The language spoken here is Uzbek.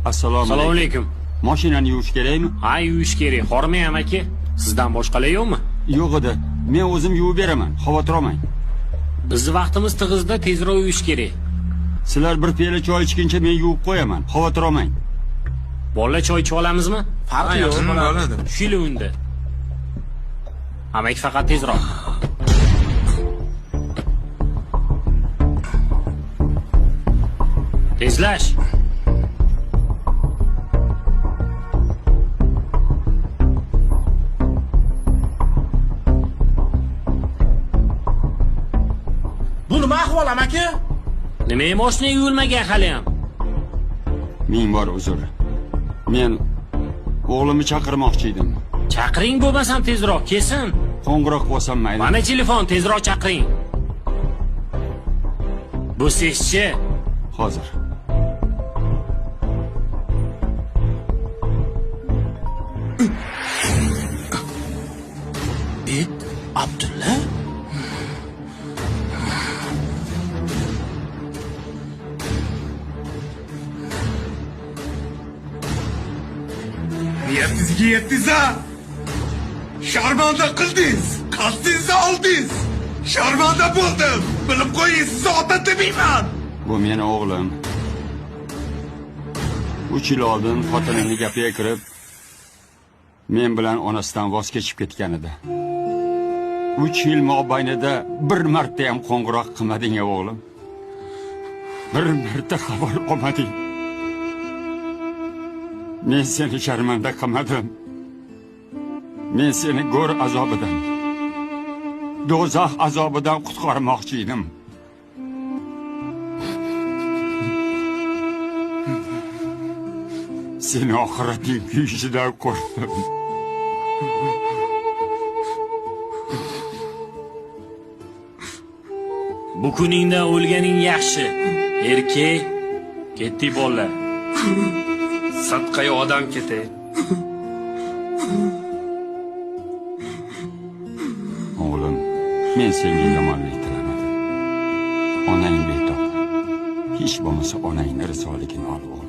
Assalomu alaykum. Mashinani yuvish kerakmi? Ha, yuvish kerak. Hormayam aka. Sizdan boshqalar yo'qmi? Yo'q edi. Men o'zim yuvib beraman. Xavotir olmang. Bizni vaqtimiz tig'izda, tezroq yuvish kerak. Sizlar bir piyola choy ichguncha men yuvib qo'yaman. Xavotir olmang. Bolalar choy ichib olamizmi? Farqi yo'q, bo'ladi. Shili unda. Amak faqat tezroq. Tezlash. Bu nima ahvol amaki? Nima moshina yuvilmagan hali ham? Ming bor uzr. Men o'g'limni chaqirmoqchi edim. Chaqiring bo'lmasam tezroq kelsin. Qo'ng'iroq bosam mayli. Mana telefon, tezroq chaqiring. Bu sizchi? Hozir. Bet Abdulla? Niyetinizga yetdingiz ha? Sharmanda qildingiz, qasdingizni oldingiz. Sharmanda bo'ldim. Bilib qo'ying, sizni ota demayman. Bu meni o'g'lim. 3 yil oldin xotinini gapiga kirib, men bilan onasidan voz kechib ketgan edi. 3 yil mobaynida bir marta ham qo'ng'iroq qilmading o'g'lim. Bir marta xabar olmading. Men seni sharmanda qilmadim. Men seni go'r azobidan, do'zax azobidan qutqarmoqchi edim. Seni oxirating kuyishidan qo'rqdim. Bu kuningdan o'lganing yaxshi. Erkak, ketdi bolalar. Sadqaga odam ketay. O'g'lim, men senga yomonlik tilamadim. Onang betob. Hech bo'lmasa onangning risoligini ol o'g'lim.